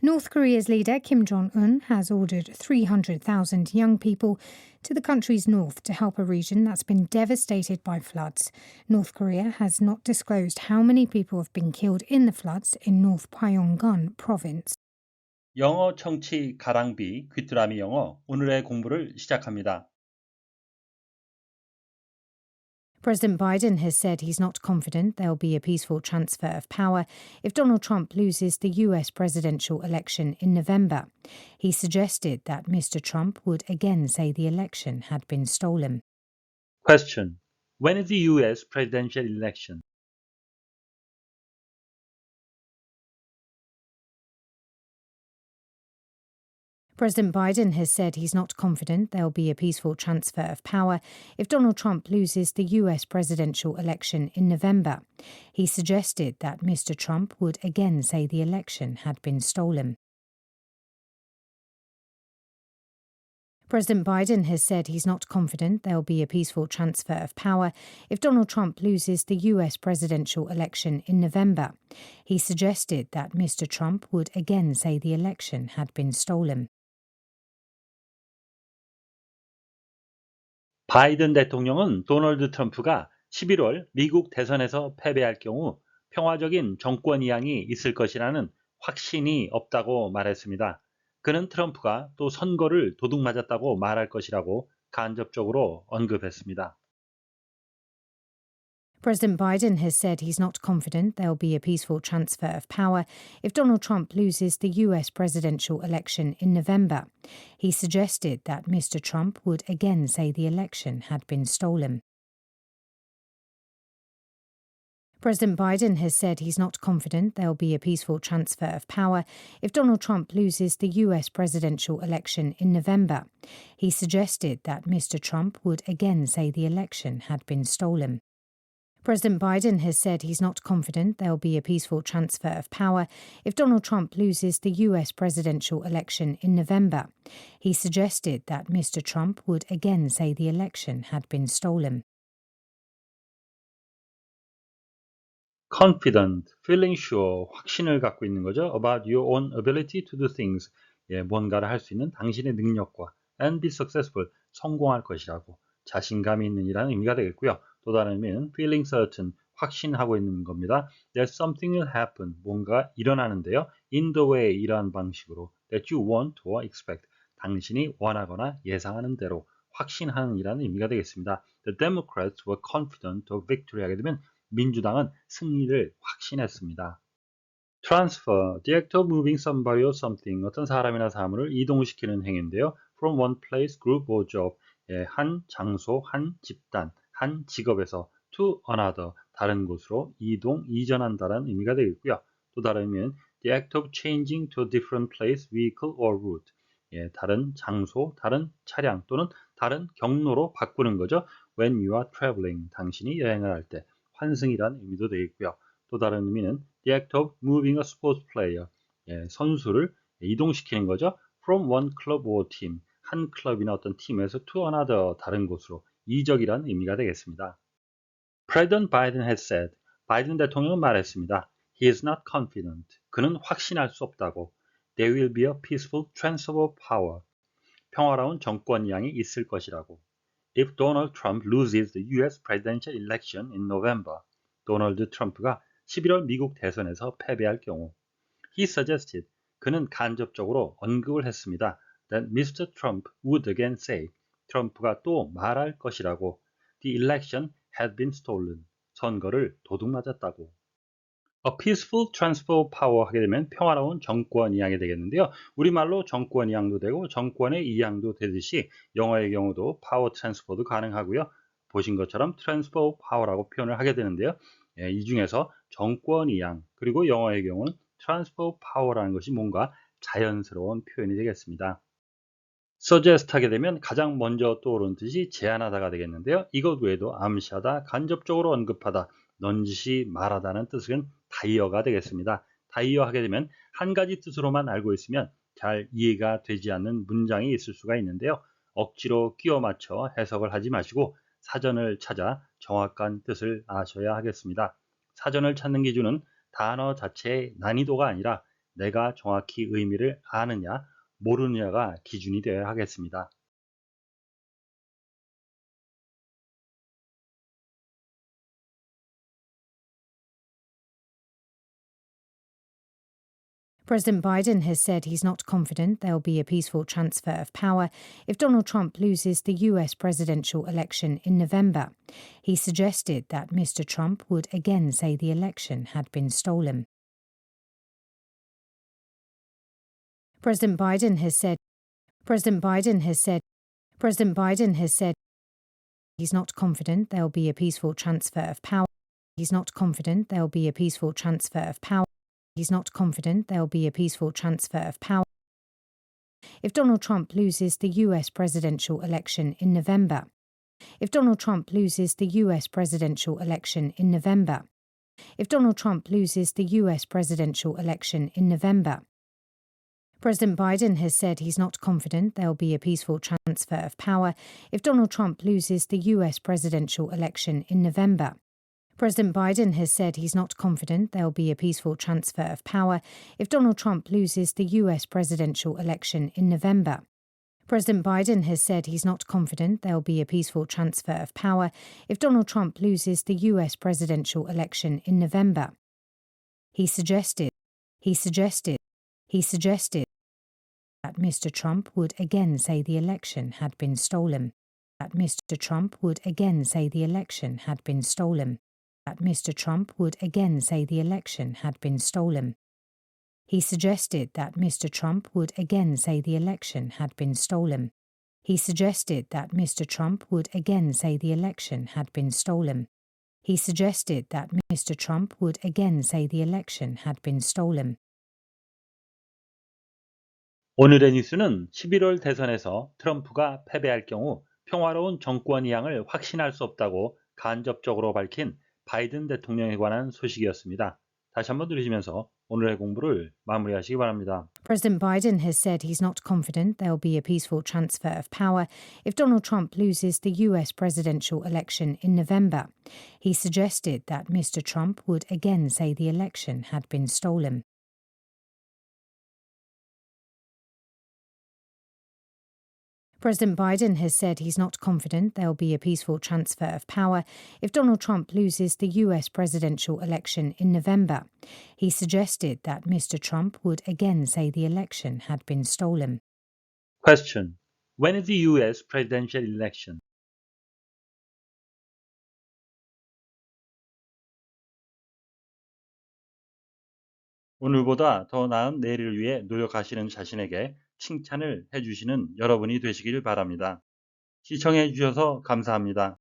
North Korea's leader Kim Jong-un has ordered 300,000 young people to the country's north to help a region that's been devastated by floods. North Korea has not disclosed how many people have been killed in the floods in North Pyongan province. 영어 청취 가랑비 귀뚜라미 영어 오늘의 공부를 시작합니다. President Biden has said he's not confident there'll be a peaceful transfer of power if Donald Trump loses the US presidential election in November. He suggested that Mr. Trump would again say the election had been stolen. Question. When is the US presidential election? President Biden has said he's not confident there'll be a peaceful transfer of power if Donald Trump loses the US presidential election in November. He suggested that Mr. Trump would again say the election had been stolen. President Biden has said he's not confident there'll be a peaceful transfer of power if Donald Trump loses the US presidential election in November. He suggested that Mr. Trump would again say the election had been stolen. 바이든 대통령은 도널드 트럼프가 11월 미국 대선에서 패배할 경우 평화적인 정권 이양이 있을 것이라는 확신이 없다고 말했습니다. 그는 트럼프가 또 선거를 도둑맞았다고 말할 것이라고 간접적으로 언급했습니다. President Biden has said he's not confident there'll be a peaceful transfer of power if Donald Trump loses the US presidential election in November. He suggested that Mr. Trump would again say the election had been stolen. President Biden has said he's not confident there'll be a peaceful transfer of power if Donald Trump loses the US presidential election in November. He suggested that Mr. Trump would again say the election had been stolen. President Biden has said he's not confident there'll be a peaceful transfer of power if Donald Trump loses the US presidential election in November. He suggested that Mr. Trump would again say the election had been stolen. Confident, feeling sure, 확신을 갖고 있는 거죠. About your own ability to do things. 뭔가를 할 수 있는 당신의 능력과 and be successful, 성공할 것이라고 자신감이 있는 이라는 의미가 되겠고요. 또 다른 의미는 feeling certain, 확신하고 있는 겁니다. That something will happen, 뭔가 일어나는데요. In the way, 이러한 방식으로 that you want or expect, 당신이 원하거나 예상하는 대로 확신하는 이라는 의미가 되겠습니다. The Democrats were confident of victory 하게 되면 민주당은 승리를 확신했습니다. Transfer, the act of moving somebody or something, 어떤 사람이나 사물을 이동시키는 행위인데요. From one place, group or job, 한 장소, 한 집단, 한 직업에서 to another, 다른 곳으로 이동, 이전한다는 의미가 되겠고요. 또 다른 의미는 the act of changing to a different place, vehicle or route, 다른 장소, 다른 차량 또는 다른 경로로 바꾸는 거죠. When you are traveling, 당신이 여행을 할 때, 환승이라는 의미도 되겠고요. 또 다른 의미는 the act of moving a sports player, 선수를 이동시키는 거죠. From one club or team, 한 클럽이나 어떤 팀에서 to another, 다른 곳으로 이적이라는 의미가 되겠습니다. President Biden has said, 바이든 대통령은 말했습니다. He is not confident. 그는 확신할 수 없다고. There will be a peaceful transfer of power. 평화로운 정권 이양이 있을 것이라고. If Donald Trump loses the US presidential election in November, 도널드 트럼프가 11월 미국 대선에서 패배할 경우. He suggested, 그는 간접적으로 언급을 했습니다. That Mr. Trump would again say, 트럼프가 또 말할 것이라고. The election had been stolen. 선거를 도둑맞았다고. A peaceful transfer of power 하게 되면 평화로운 정권 이양이 되겠는데요. 우리말로 정권 이양도 되고 정권의 이양도 되듯이 영어의 경우도 power transfer도 가능하고요. 보신 것처럼 transfer of power라고 표현을 하게 되는데요. 이 중에서 정권 이양 그리고 영어의 경우는 transfer of power라는 것이 뭔가 자연스러운 표현이 되겠습니다. suggest 하게 되면 가장 먼저 떠오르는 뜻이 제안하다가 되겠는데요. 이것 외에도 암시하다, 간접적으로 언급하다, 넌지시 말하다는 뜻은 다이어가 되겠습니다. 다이어 하게 되면 한 가지 뜻으로만 알고 있으면 잘 이해가 되지 않는 문장이 있을 수가 있는데요. 억지로 끼워 맞춰 해석을 하지 마시고 사전을 찾아 정확한 뜻을 아셔야 하겠습니다. 사전을 찾는 기준은 단어 자체의 난이도가 아니라 내가 정확히 의미를 아느냐, 모르느냐가 기준이 되어야 하겠습니다. President Biden has said he's not confident there'll be a peaceful transfer of power if Donald Trump loses the US presidential election in November. He suggested that Mr. Trump would again say the election had been stolen. President Biden has said he's not confident there'll be a peaceful transfer of power. He's not confident there'll be a peaceful transfer of power. He's not confident there'll be a peaceful transfer of power if Donald Trump loses the US presidential election in November. If Donald Trump loses the US presidential election in November. If Donald Trump loses the US presidential election in November. President Biden has said he's not confident there'll be a peaceful transfer of power if Donald Trump loses the US presidential election in November. President Biden has said he's not confident there'll be a peaceful transfer of power if Donald Trump loses the US presidential election in November. President Biden has said he's not confident there'll be a peaceful transfer of power if Donald Trump loses the US presidential election in November. He suggested that Mr. Trump would again say the election had been stolen. That Mr. Trump would again say the election had been stolen. That Mr. Trump would again say the election had been stolen. He suggested that Mr. Trump would again say the election had been stolen. He suggested that Mr. Trump would again say the election had been stolen. He suggested that Mr. Trump would again say the election had been stolen. 오늘의 뉴스는 11월 대선에서 트럼프가 패배할 경우 평화로운 정권 이양을 확신할 수 없다고 간접적으로 밝힌 바이든 대통령에 관한 소식이었습니다. 다시 한번 들으시면서 오늘의 공부를 마무리하시기 바랍니다. President Biden has said he's not confident there'll be a peaceful transfer of power if Donald Trump loses the US presidential election in November. He suggested that Mr. Trump would again say the election had been stolen. President Biden has said he's not confident there'll be a peaceful transfer of power if Donald Trump loses the US presidential election in November. He suggested that Mr. Trump would again say the election had been stolen. Question. When is the US presidential election? 오늘보다 더 나은 내일을 위해 노력하시는 자신에게 칭찬을 해주시는 여러분이 되시길 바랍니다. 시청해 주셔서 감사합니다.